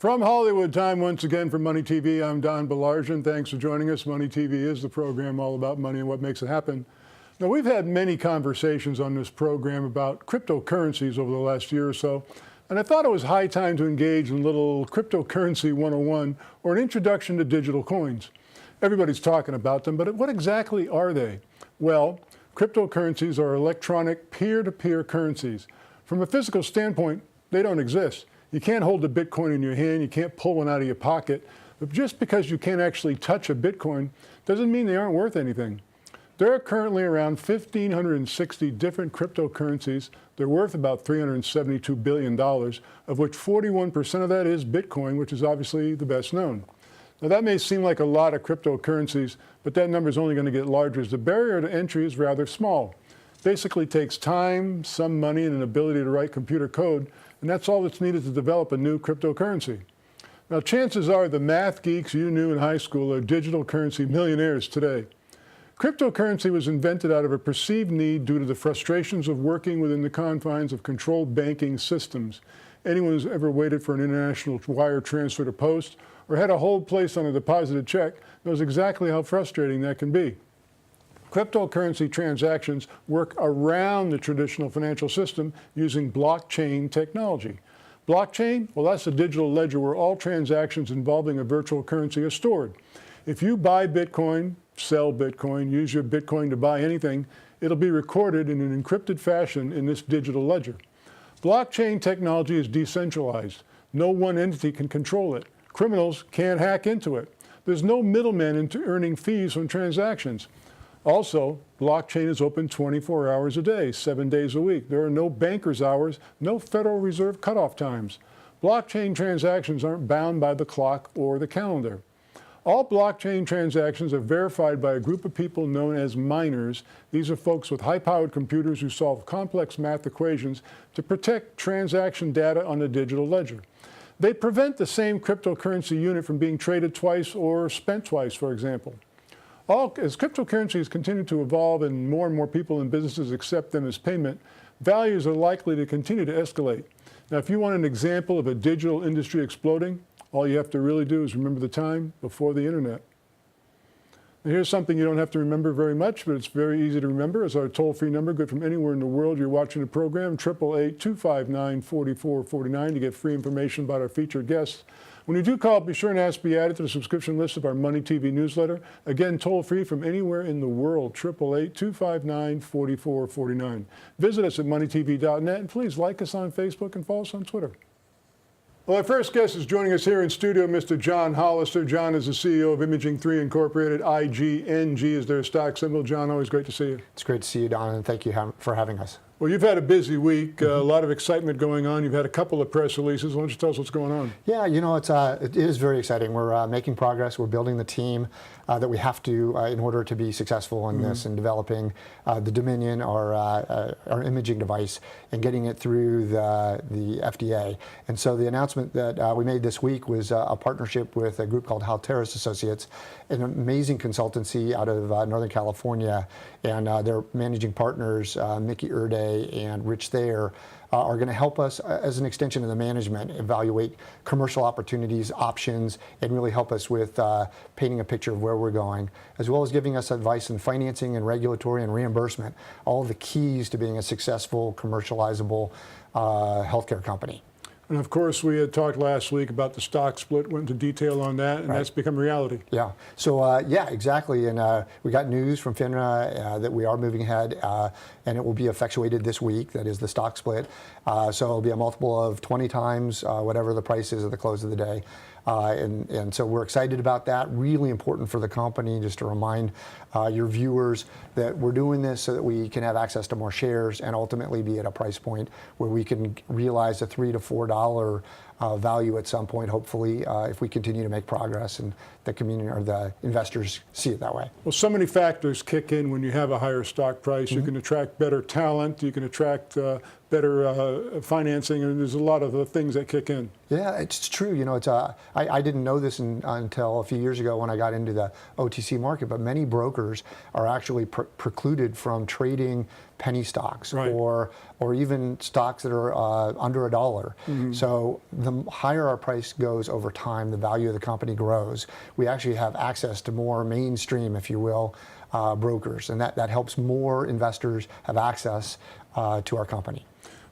From Hollywood, time once again for Money TV. I'm Don Baillargeon. Thanks for joining us. Money TV is the program all about money and what makes it happen. Now, we've had many conversations on this program about cryptocurrencies over the last year or so, and I thought it was high time to engage in a little cryptocurrency 101 or an introduction to digital coins. Everybody's talking about them, but what exactly are they? Well, cryptocurrencies are electronic peer-to-peer currencies. From a physical standpoint, they don't exist. You can't hold a Bitcoin in your hand, you can't pull one out of your pocket. But just because you can't actually touch a Bitcoin doesn't mean they aren't worth anything. There are currently around 1,560 different cryptocurrencies. They're worth about $372 billion, of which 41% of that is Bitcoin, which is obviously the best known. Now, that may seem like a lot of cryptocurrencies, but that number is only going to get larger as the barrier to entry is rather small. Basically takes time, some money, and an ability to write computer code, and that's all that's needed to develop a new cryptocurrency. Now, chances are the math geeks you knew in high school are digital currency millionaires today. Cryptocurrency was invented out of a perceived need due to the frustrations of working within the confines of controlled banking systems. Anyone who's ever waited for an international wire transfer to post or had a hold placed on a deposited check knows exactly how frustrating that can be. Cryptocurrency transactions work around the traditional financial system using blockchain technology. Blockchain, well, that's a digital ledger where all transactions involving a virtual currency are stored. If you buy Bitcoin, sell Bitcoin, use your Bitcoin to buy anything, it'll be recorded in an encrypted fashion in this digital ledger. Blockchain technology is decentralized. No one entity can control it. Criminals can't hack into it. There's no middleman into earning fees from transactions. Also, blockchain is open 24 hours a day, 7 days a week. There are no banker's hours, no Federal Reserve cutoff times. Blockchain transactions aren't bound by the clock or the calendar. All blockchain transactions are verified by a group of people known as miners. These are folks with high-powered computers who solve complex math equations to protect transaction data on the digital ledger. They prevent the same cryptocurrency unit from being traded twice or spent twice, for example. As cryptocurrencies continue to evolve and more people and businesses accept them as payment, values are likely to continue to escalate. Now, if you want an example of a digital industry exploding, all you have to really do is remember the time before the internet. Now, here's something you don't have to remember very much, but it's very easy to remember. It's our toll-free number, good from anywhere in the world you're watching the program, 888-259-4449 to get free information about our featured guests. When you do call, be sure and ask to be added to the subscription list of our Money TV newsletter. Again, toll-free from anywhere in the world, 888-259-4449. Visit us at MoneyTV.net, and please like us on Facebook and follow us on Twitter. Well, our first guest is joining us here in studio, Mr. John Hollister. John is the CEO of Imaging 3 Incorporated. IGNG is their stock symbol. John, always great to see you. It's great to see you, Don, and thank you for having us. Well, you've had a busy week, a lot of excitement going on. You've had a couple of press releases. Why don't you tell us what's going on? Yeah, you know, it is very exciting. We're making progress. We're building the team that we have to in order to be successful in this and developing the Dominion, our imaging device, and getting it through the FDA. And so the announcement that we made this week was a partnership with a group called Halteris Associates, an amazing consultancy out of Northern California, and their managing partners, Mickey Erde and Rich Thayer, are going to help us as an extension of the management evaluate commercial opportunities, options, and really help us with painting a picture of where we're going, as well as giving us advice in financing and regulatory and reimbursement, all the keys to being a successful, commercializable healthcare company. And of course, we had talked last week about the stock split, went into detail on that, and that's become reality. Yeah. So, yeah, exactly. And we got news from FINRA that we are moving ahead, and it will be effectuated this week. That is the stock split. So it'll be a multiple of 20 times whatever the price is at the close of the day. And so we're excited about that. Really important for the company, just to remind your viewers that we're doing this so that we can have access to more shares and ultimately be at a price point where we can realize a $3 to $4 value at some point, hopefully, if we continue to make progress and the community or the investors see it that way. Well, so many factors kick in when you have a higher stock price. You can attract better talent, you can attract better financing, and there's a lot of things that kick in. Yeah, it's true. You know, it's I didn't know this until a few years ago when I got into the OTC market, but many brokers are actually precluded from trading penny stocks, Right. or even stocks that are under $1. So the higher our price goes over time, the value of the company grows. We actually have access to more mainstream, if you will, brokers, and that helps more investors have access to our company.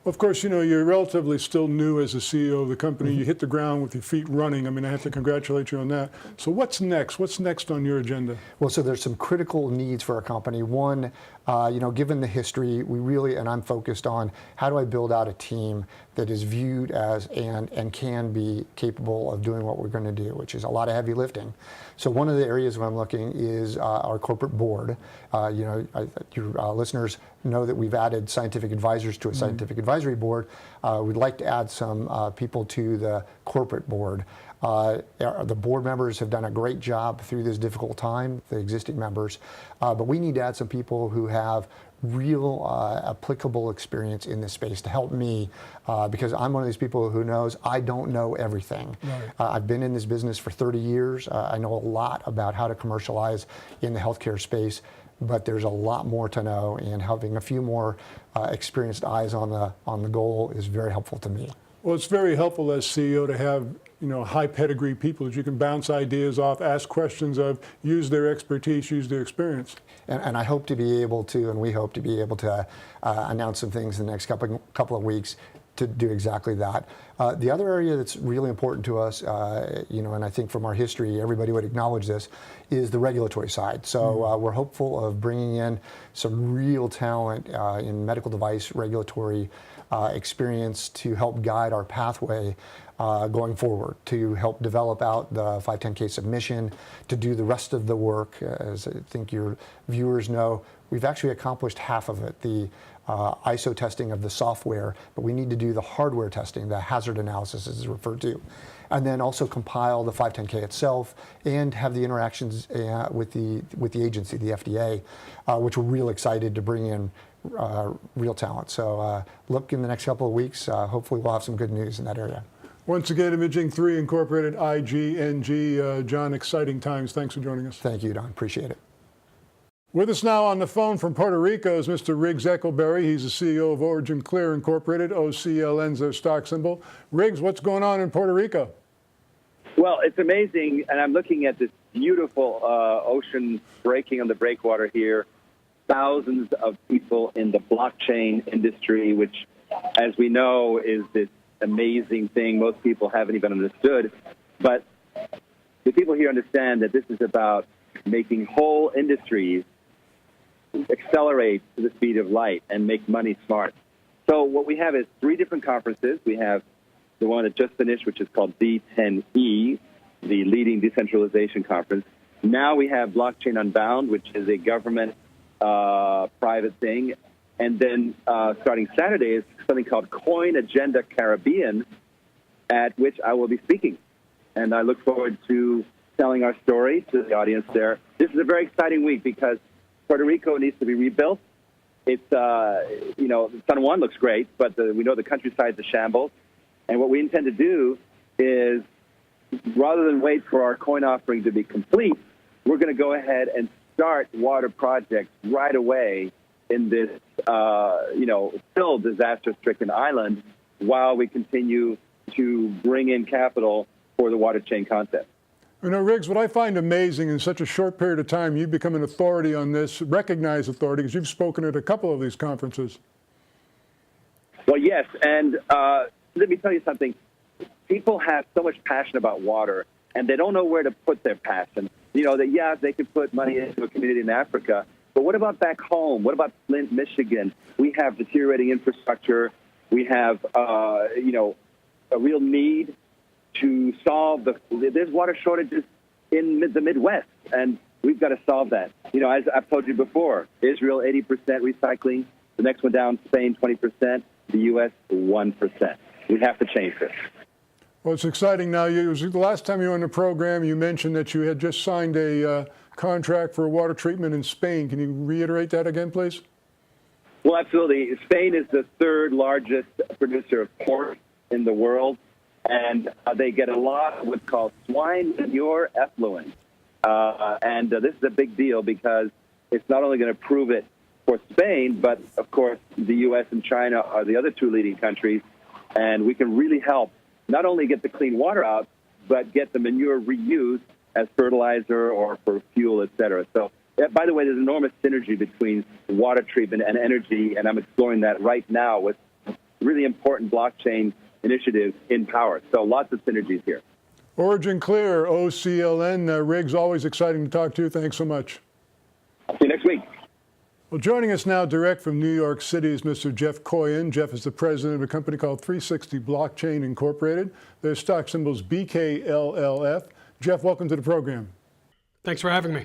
Well, of course, you know, you're relatively still new as the CEO of the company. You hit the ground with your feet running. I mean, I have to congratulate you on that. So what's next? What's next on your agenda? Well, so there's some critical needs for our company. One, you know, given the history, we really, and I'm focused on how do I build out a team that is viewed as and can be capable of doing what we're going to do, which is a lot of heavy lifting. So one of the areas where I'm looking is our corporate board. You know, your listeners know that we've added scientific advisors to a scientific advisory board. We'd like to add some people to the corporate board. The board members have done a great job through this difficult time, the existing members, but we need to add some people who have real applicable experience in this space to help me, because I'm one of these people who knows I don't know everything. Right. I've been in this business for 30 years. I know a lot about how to commercialize in the healthcare space, but there's a lot more to know, and having a few more experienced eyes on the goal is very helpful to me. Well, it's very helpful as CEO to have, you know, high pedigree people that you can bounce ideas off, ask questions of, use their expertise, use their experience. And I hope to be able to, and we hope to be able to announce some things in the next couple of weeks to do exactly that. The other area that's really important to us, you know, and I think from our history, everybody would acknowledge this, is the regulatory side. So we're hopeful of bringing in some real talent in medical device regulatory experience to help guide our pathway going forward, to help develop out the 510K submission, to do the rest of the work. As I think your viewers know, we've actually accomplished half of it, the ISO testing of the software, but we need to do the hardware testing, the hazard analysis as it's referred to, and then also compile the 510K itself and have the interactions with the agency, the FDA, which we're real excited to bring in real talent. So look in the next couple of weeks, hopefully we'll have some good news in that area. Once again, Imaging 3 Incorporated, IGNG. John, exciting times. Thanks for joining us. Thank you, Don. Appreciate it. With us now on the phone from Puerto Rico is Mr. Riggs Eckelberry. He's the CEO of Origin Clear Incorporated, OCLN's their stock symbol. Riggs, what's going on in Puerto Rico? Well, it's amazing, and I'm looking at this beautiful ocean breaking on the breakwater here. Thousands of people in the blockchain industry, which, as we know, is this amazing thing most people haven't even understood. But the people here understand that this is about making whole industries accelerate to the speed of light and make money smart. So what we have is 3 different conferences. We have the one that just finished, which is called D10E, the leading decentralization conference. Now we have Blockchain Unbound, which is a government private thing. And then starting Saturday is something called Coin Agenda Caribbean, at which I will be speaking. And I look forward to telling our story to the audience there. This is a very exciting week because Puerto Rico needs to be rebuilt. It's, you know, San Juan looks great, but we know the countryside's a shambles. And what we intend to do is, rather than wait for our coin offering to be complete, we're going to go ahead and start water projects right away in this, you know, still disaster-stricken island while we continue to bring in capital for the water chain concept. You know, Riggs, what I find amazing in such a short period of time, you've become an authority on this, recognized authority, because you've spoken at a couple of these conferences. Well, yes, and let me tell you something. People have so much passion about water, and they don't know where to put their passion. You know, that, yeah, they can put money into a community in Africa, but what about back home? What about Flint, Michigan? We have deteriorating infrastructure. We have, you know, a real need to solve there's water shortages in the Midwest, and we've got to solve that. You know, as I've told you before, Israel, 80% recycling. The next one down, Spain, 20%. The U.S., 1%. We have to change this. Well, it's exciting now. The last time you were on the program, you mentioned that you had just signed a contract for water treatment in Spain. Can you reiterate that again, please? Well, absolutely. Spain is the 3rd largest producer of pork in the world, and they get a lot of what's called swine manure effluent. And this is a big deal because it's not only going to prove it for Spain, but of course the U.S. and China are the other two leading countries, and we can really help not only get the clean water out, but get the manure reused as fertilizer or for fuel, et cetera. So, by the way, there's enormous synergy between water treatment and energy, and I'm exploring that right now with really important blockchain initiatives in power. So lots of synergies here. Origin Clear, OCLN. Riggs, always exciting to talk to you. Thanks so much. I'll see you next week. Well, joining us now direct from New York City is Mr. Jeff Coyen. Jeff is the president of a company called 360 Blockchain Incorporated. Their stock symbol's BKLLF. Jeff, welcome to the program. Thanks for having me.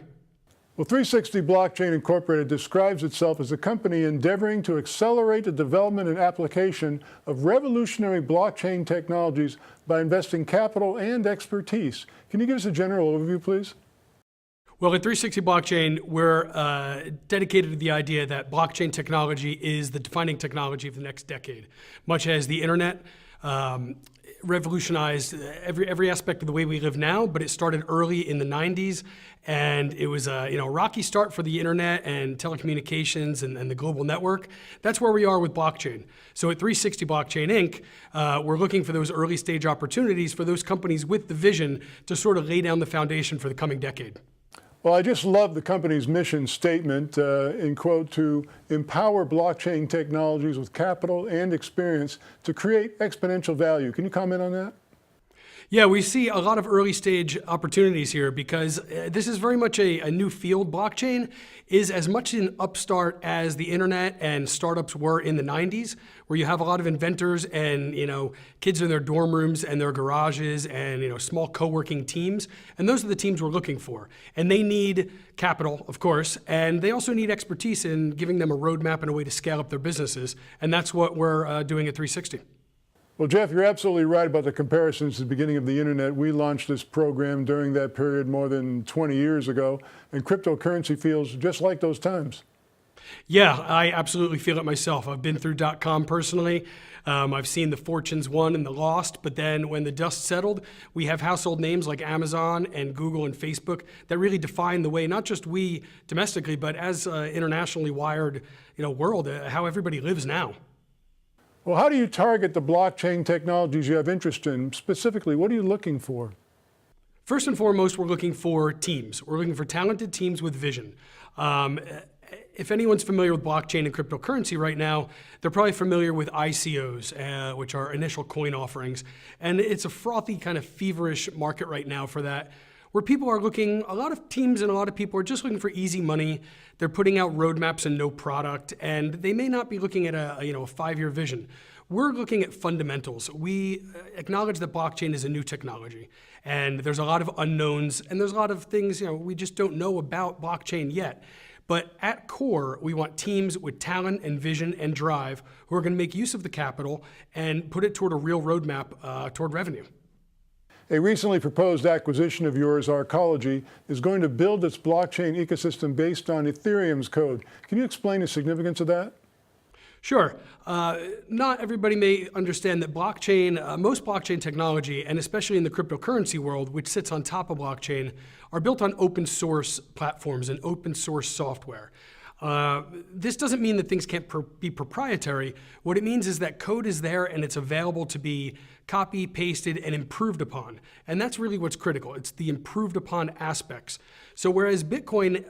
Well, 360 Blockchain Incorporated describes itself as a company endeavoring to accelerate the development and application of revolutionary blockchain technologies by investing capital and expertise. Can you give us a general overview, please? Well, at 360 Blockchain, we're dedicated to the idea that blockchain technology is the defining technology of the next decade. Much as the internet revolutionized every aspect of the way we live now, but it started early in the 90s, and it was a rocky start for the internet and telecommunications and the global network. That's where we are with blockchain. So at 360 Blockchain Inc., we're looking for those early stage opportunities for those companies with the vision to sort of lay down the foundation for the coming decade. Well, I just love the company's mission statement, in quote, to empower blockchain technologies with capital and experience to create exponential value. Can you comment on that? Yeah, we see a lot of early stage opportunities here because this is very much a new field. Blockchain is as much an upstart as the internet and startups were in the 90s, where you have a lot of inventors and kids in their dorm rooms and their garages and small co-working teams. And those are the teams we're looking for. And they need capital, of course, and they also need expertise in giving them a roadmap and a way to scale up their businesses. And that's what we're doing at 360. Well, Jeff, you're absolutely right about the comparisons to the beginning of the internet. We launched this program during that period more than 20 years ago, and cryptocurrency feels just like those times. Yeah, I absolutely feel it myself. I've been through .com personally. I've seen the fortunes won and the lost, but then when the dust settled, we have household names like Amazon and Google and Facebook that really define the way, not just we domestically, but as internationally wired world, how everybody lives now. Well, how do you target the blockchain technologies you have interest in? Specifically, what are you looking for? First and foremost, we're looking for teams. We're looking for talented teams with vision. If anyone's familiar with blockchain and cryptocurrency right now, they're probably familiar with ICOs, which are initial coin offerings. And it's a frothy, kind of feverish market right now for that, where people are looking, a lot of teams and a lot of people are just looking for easy money. They're putting out roadmaps and no product, and they may not be looking at a 5-year vision. We're looking at fundamentals. We acknowledge that blockchain is a new technology, and there's a lot of unknowns, and there's a lot of things we just don't know about blockchain yet. But at core, we want teams with talent and vision and drive who are going to make use of the capital and put it toward a real roadmap toward revenue. A recently proposed acquisition of yours, Arcology, is going to build its blockchain ecosystem based on Ethereum's code. Can you explain the significance of that? Sure. Not everybody may understand that blockchain, most blockchain technology, and especially in the cryptocurrency world, which sits on top of blockchain, are built on open source platforms and open source software. This doesn't mean that things can't be proprietary. What it means is that code is there and it's available to be copied, pasted, and improved upon. And that's really what's critical. It's the improved upon aspects. So whereas Bitcoin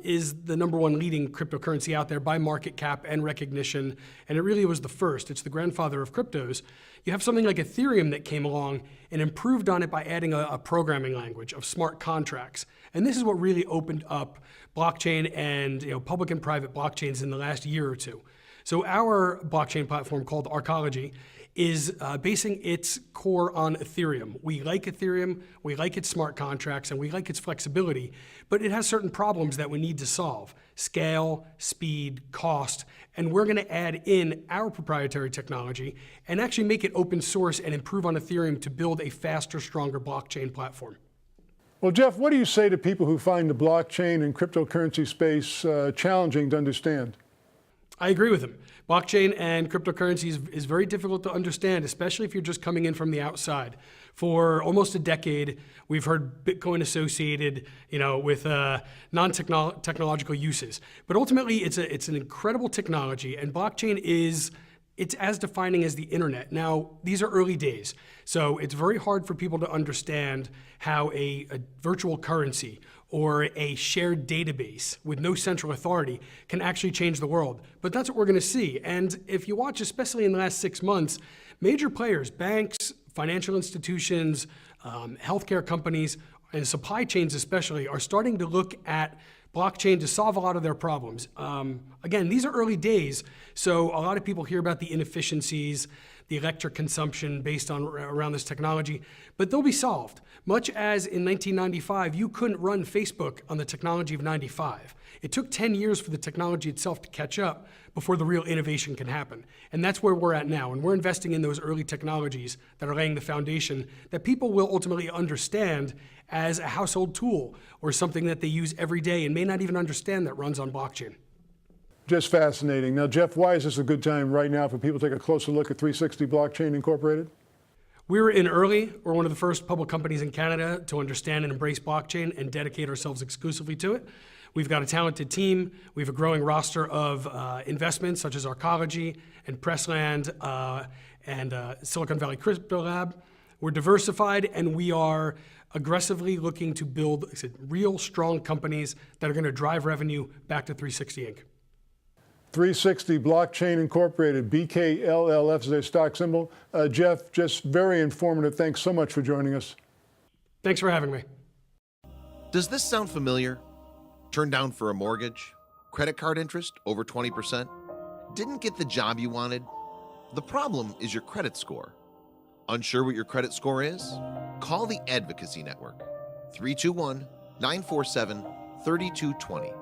is the #1 leading cryptocurrency out there by market cap and recognition, and it really was the first, it's the grandfather of cryptos, you have something like Ethereum that came along and improved on it by adding a programming language of smart contracts. And this is what really opened up blockchain and public and private blockchains in the last year or two. So our blockchain platform called Arcology is basing its core on Ethereum. We like Ethereum, we like its smart contracts, and we like its flexibility, but it has certain problems that we need to solve: scale, speed, cost, and we're gonna add in our proprietary technology and actually make it open source and improve on Ethereum to build a faster, stronger blockchain platform. Well, Jeff, what do you say to people who find the blockchain and cryptocurrency space challenging to understand? I agree with him. Blockchain and cryptocurrency is very difficult to understand, especially if you're just coming in from the outside. For almost a decade, we've heard Bitcoin associated, with non-technological uses. But ultimately, it's an incredible technology, and blockchain it's as defining as the internet. Now, these are early days, so it's very hard for people to understand how a virtual currency or a shared database with no central authority can actually change the world. But that's what we're gonna see. And if you watch, especially in the last 6 months, major players, banks, financial institutions, healthcare companies, and supply chains especially, are starting to look at blockchain to solve a lot of their problems. Again, these are early days, so a lot of people hear about the inefficiencies, the electric consumption based on around this technology, but they'll be solved. Much as in 1995, you couldn't run Facebook on the technology of 95. It took 10 years for the technology itself to catch up before the real innovation can happen. And that's where we're at now. And we're investing in those early technologies that are laying the foundation that people will ultimately understand as a household tool or something that they use every day and may not even understand that runs on blockchain. Just fascinating. Now, Jeff, why is this a good time right now for people to take a closer look at 360 Blockchain Incorporated? We were in early. We're one of the first public companies in Canada to understand and embrace blockchain and dedicate ourselves exclusively to it. We've got a talented team. We have a growing roster of investments such as Arcology and Pressland and Silicon Valley Crypto Lab. We're diversified, and we are aggressively looking to build real strong companies that are going to drive revenue back to 360 Inc. 360 Blockchain Incorporated, BKLLF is their stock symbol. Jeff, just very informative. Thanks so much for joining us. Thanks for having me. Does this sound familiar? Turned down for a mortgage? Credit card interest over 20%? Didn't get the job you wanted? The problem is your credit score. Unsure what your credit score is? Call the Advocacy Network, 321-947-3220.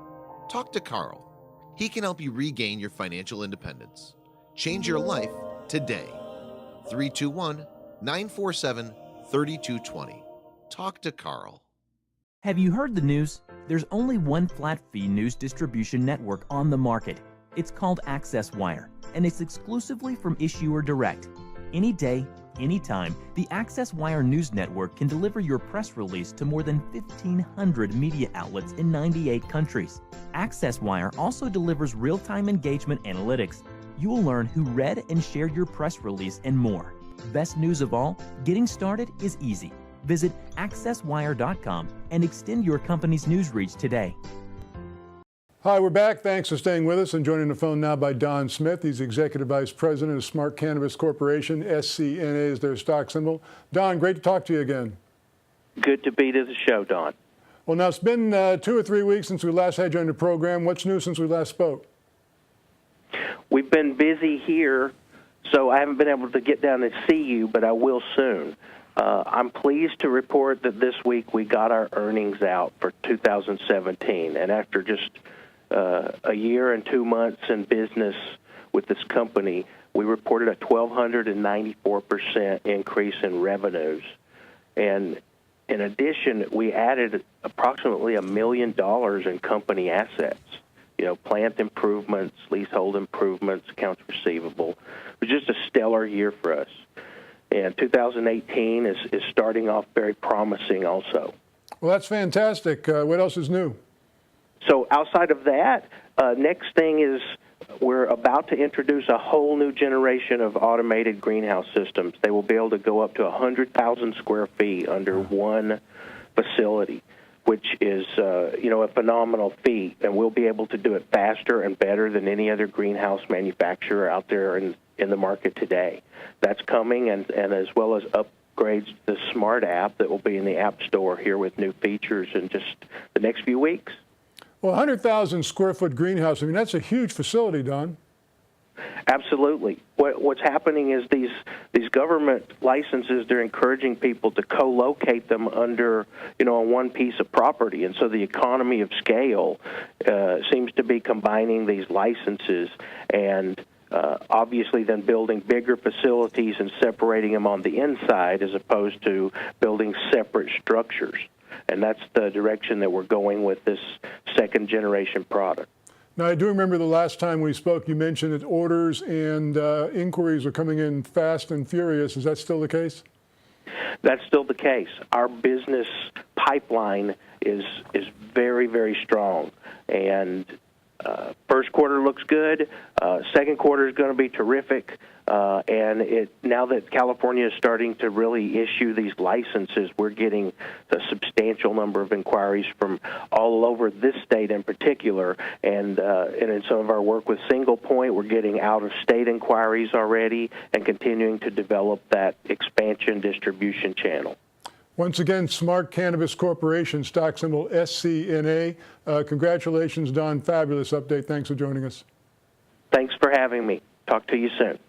Talk to Carl. He can help you regain your financial independence. Change your life today. 321-947-3220. Talk to Carl. Have you heard the news? There's only one flat-fee news distribution network on the market. It's called AccessWire, and it's exclusively from Issuer Direct. Any day, anytime, the AccessWire News Network can deliver your press release to more than 1,500 media outlets in 98 countries. AccessWire also delivers real-time engagement analytics. You will learn who read and shared your press release and more. Best news of all, getting started is easy. Visit accesswire.com and extend your company's news reach today. Hi, we're back. Thanks for staying with us. And joining the phone now by Don Smith. He's Executive Vice President of Smart Cannabis Corporation. SCNA is their stock symbol. Don, great to talk to you again. Good to be to the show, Don. Well, now it's been 2 or 3 weeks since we last had you on the program. What's new since we last spoke? We've been busy here, so I haven't been able to get down and see you, but I will soon. I'm pleased to report that this week we got our earnings out for 2017, and after just a year and 2 months in business with this company, we reported a 1,294% increase in revenues. And in addition, we added approximately $1 million in company assets, plant improvements, leasehold improvements, accounts receivable. It was just a stellar year for us. And 2018 is starting off very promising also. Well, that's fantastic. What else is new? So outside of that, next thing is we're about to introduce a whole new generation of automated greenhouse systems. They will be able to go up to 100,000 square feet under one facility, which is a phenomenal feat, and we'll be able to do it faster and better than any other greenhouse manufacturer out there in the market today. That's coming, and as well as upgrades to the Smart app that will be in the App Store here with new features in just the next few weeks. Well, 100,000 square foot greenhouse, I mean, that's a huge facility, Don. Absolutely. What's happening is these government licenses, they're encouraging people to co-locate them under, on one piece of property. And so the economy of scale seems to be combining these licenses and obviously then building bigger facilities and separating them on the inside as opposed to building separate structures. And that's the direction that we're going with this second-generation product. Now, I do remember the last time we spoke, you mentioned that orders and inquiries are coming in fast and furious. Is that still the case? That's still the case. Our business pipeline is very, very strong, and first quarter looks good. Second quarter is going to be terrific, and now that California is starting to really issue these licenses, we're getting a substantial number of inquiries from all over this state in particular, and in some of our work with Single Point, we're getting out-of-state inquiries already and continuing to develop that expansion distribution channel. Once again, Smart Cannabis Corporation, stock symbol SCNA. Congratulations, Don. Fabulous update. Thanks for joining us. Thanks for having me. Talk to you soon.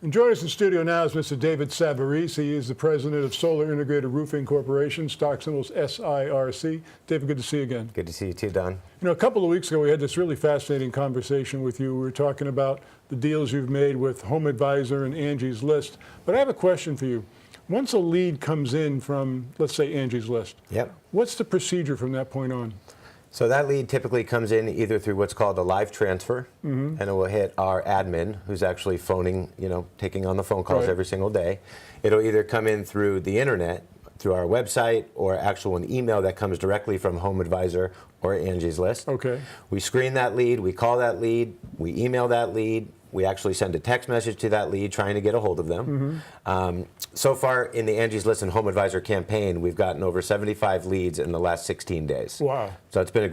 And joining us in studio now is Mr. David Savarese. He is the president of Solar Integrated Roofing Corporation, stock symbols SIRC. David, good to see you again. Good to see you too, Don. You know, a couple of weeks ago, we had this really fascinating conversation with you. We were talking about the deals you've made with Home Advisor and Angie's List. But I have a question for you. Once a lead comes in from, let's say, Angie's List, Yep. what's the procedure from that point on? So that lead typically comes in either through what's called a live transfer, and it will hit our admin, who's actually phoning, taking on the phone calls Right. every single day. It'll either come in through the internet, through our website, or actual an email that comes directly from Home Advisor or Angie's List. Okay. We screen that lead, we call that lead, we email that lead, we actually send a text message to that lead trying to get a hold of them. So far in the Angie's List and Home Advisor campaign, we've gotten over 75 leads in the last 16 days. Wow. So it's been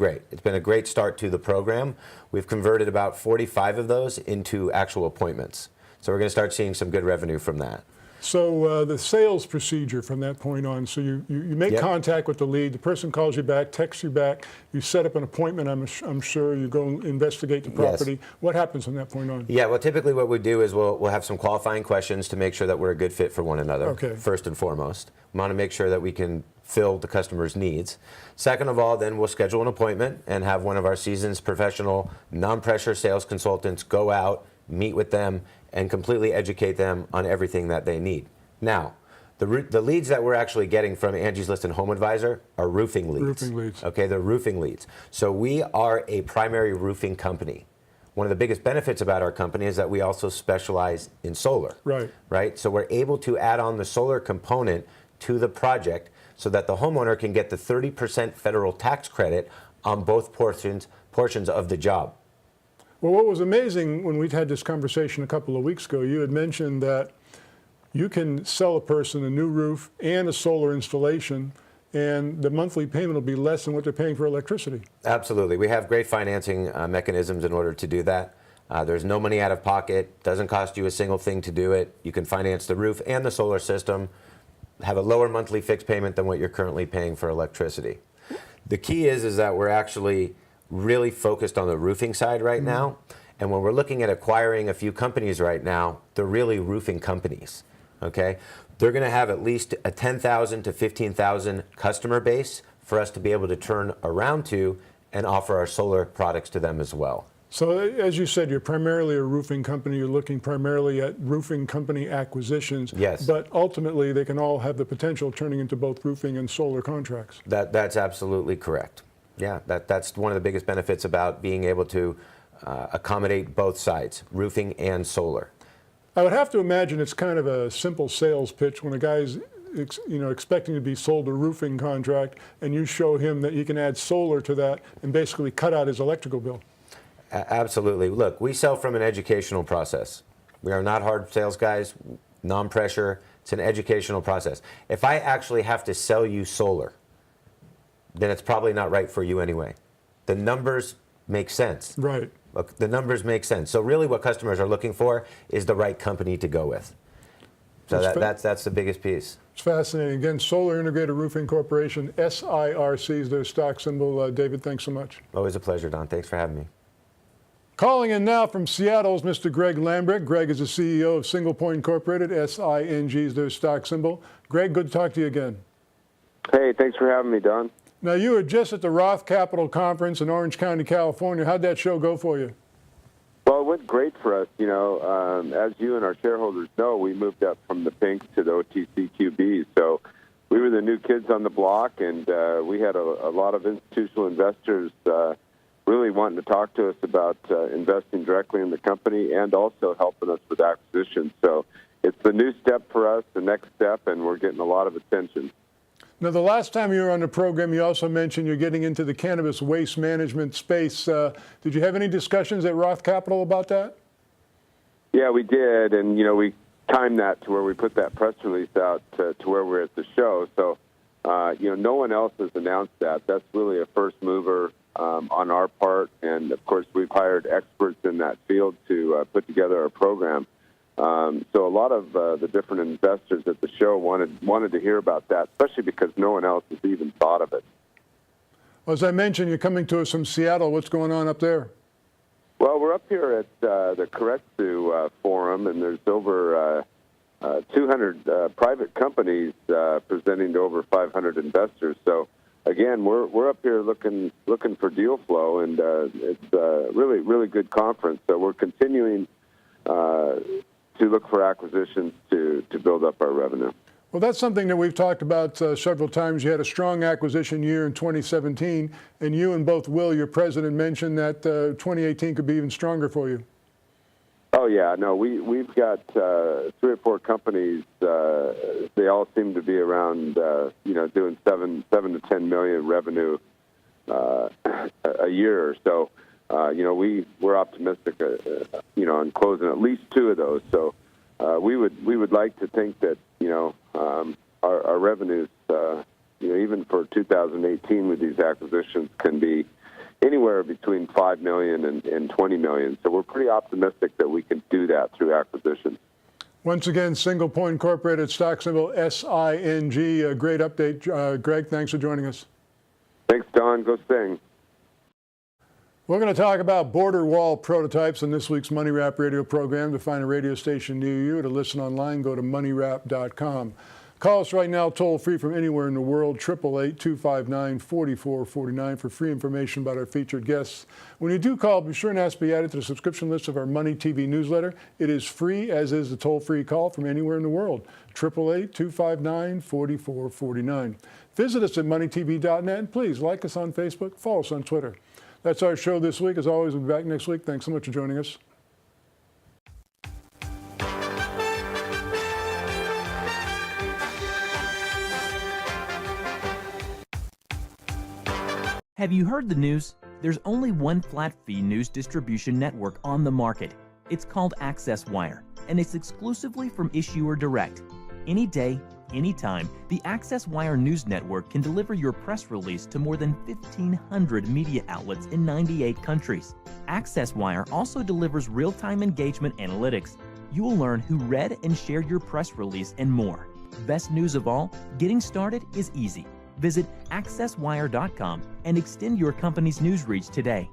a great start to the program. We've converted about 45 of those into actual appointments. So we're going to start seeing some good revenue from that. So the sales procedure from that point on, so you make Yep. contact with the lead, the person calls you back, texts you back, you set up an appointment, I'm sure, you go investigate the property. Yes. What happens from that point on? Yeah, well, typically what we do is we'll have some qualifying questions to make sure that we're a good fit for one another, Okay. first and foremost. We want to make sure that we can fill the customer's needs. Second of all, then we'll schedule an appointment and have one of our seasoned professional, non-pressure sales consultants go out, meet with them, and completely educate them on everything that they need. Now, the leads that we're actually getting from Angie's List and Home Advisor are roofing leads. Roofing leads. Okay, they're roofing leads. So we are a primary roofing company. One of the biggest benefits about our company is that we also specialize in solar. Right. Right? So we're able to add on the solar component to the project so that the homeowner can get the 30% federal tax credit on both portions of the job. Well, what was amazing when we'd had this conversation a couple of weeks ago, you had mentioned that you can sell a person a new roof and a solar installation, and the monthly payment will be less than what they're paying for electricity. Absolutely. We have great financing mechanisms in order to do that. There's no money out of pocket. Doesn't cost you a single thing to do it. You can finance the roof and the solar system, have a lower monthly fixed payment than what you're currently paying for electricity. The key is that we're actually really focused on the roofing side right now. And when we're looking at acquiring a few companies right now, they're really roofing companies. Okay? They're going to have at least a 10,000 to 15,000 customer base for us to be able to turn around to and offer our solar products to them as well. So as you said, you're primarily a roofing company. You're looking primarily at roofing company acquisitions. Yes. But ultimately, they can all have the potential of turning into both roofing and solar contracts. That's absolutely correct. Yeah, that's one of the biggest benefits about being able to accommodate both sides, roofing and solar. I would have to imagine it's kind of a simple sales pitch when a guy's expecting to be sold a roofing contract and you show him that he can add solar to that and basically cut out his electrical bill. Absolutely. Look, we sell from an educational process. We are not hard sales guys, non-pressure. It's an educational process. If I actually have to sell you solar, then it's probably not right for you anyway. The numbers make sense. Right. Look, the numbers make sense. So really what customers are looking for is the right company to go with. So that's the biggest piece. It's fascinating. Again, Solar Integrated Roofing Corporation, SIRC is their stock symbol. David, thanks so much. Always a pleasure, Don. Thanks for having me. Calling in now from Seattle is Mr. Greg Lambrick. Greg is the CEO of Single Point Incorporated. SING is their stock symbol. Greg, good to talk to you again. Hey, thanks for having me, Don. Now, you were just at the Roth Capital Conference in Orange County, California. How'd that show go for you? Well, it went great for us. As you and our shareholders know, we moved up from the pinks to the OTCQB. So we were the new kids on the block, and we had a lot of institutional investors really wanting to talk to us about investing directly in the company and also helping us with acquisitions. So it's the new step for us, the next step, and we're getting a lot of attention. Now, the last time you were on the program, you also mentioned you're getting into the cannabis waste management space. Did you have any discussions at Roth Capital about that? Yeah, we did, and we timed that to where we put that press release out to where we're at the show. So, no one else has announced that. That's really a first mover on our part, and of course, we've hired experts in that field to put together a program. So a lot of the different investors at the show wanted to hear about that, especially because no one else has even thought of it. Well, as I mentioned, you're coming to us from Seattle. What's going on up there? Well, we're up here at the Correctu Forum, and there's over 200 private companies presenting to over 500 investors. So, again, we're up here looking for deal flow, and it's a really good conference. So we're continuing to look for acquisitions to build up our revenue. Well, that's something that we've talked about several times. You had a strong acquisition year in 2017, and you and both Will, your president, mentioned that 2018 could be even stronger for you. Oh yeah, no, we've got 3 or 4 companies. They all seem to be around, doing 7 to 10 million revenue a year or so. We're optimistic, on closing at least 2 of those. So we would like to think that our revenues, even for 2018 with these acquisitions, can be anywhere between 5 million and 20 million. So we're pretty optimistic that we can do that through acquisitions. Once again, Single Point Incorporated, stock symbol SING. A great update, Greg. Thanks for joining us. Thanks, Don. Go Sting. We're going to talk about border wall prototypes in this week's Money Wrap radio program. To find a radio station near you or to listen online, go to moneywrap.com. Call us right now, toll free from anywhere in the world, 888-259-4449 for free information about our featured guests. When you do call, be sure and ask to be added to the subscription list of our Money TV newsletter. It is free, as is the toll-free call from anywhere in the world, 888-259-4449. Visit us at moneytv.net, and please like us on Facebook, follow us on Twitter. That's our show this week. As always, we'll be back next week. Thanks so much for joining us. Have you heard the news? There's only one flat-fee news distribution network on the market. It's called AccessWire, and it's exclusively from Issuer Direct. Any day, anytime, the AccessWire News Network can deliver your press release to more than 1,500 media outlets in 98 countries. AccessWire also delivers real-time engagement analytics. You will learn who read and shared your press release and more. Best news of all, getting started is easy. Visit accesswire.com and extend your company's news reach today.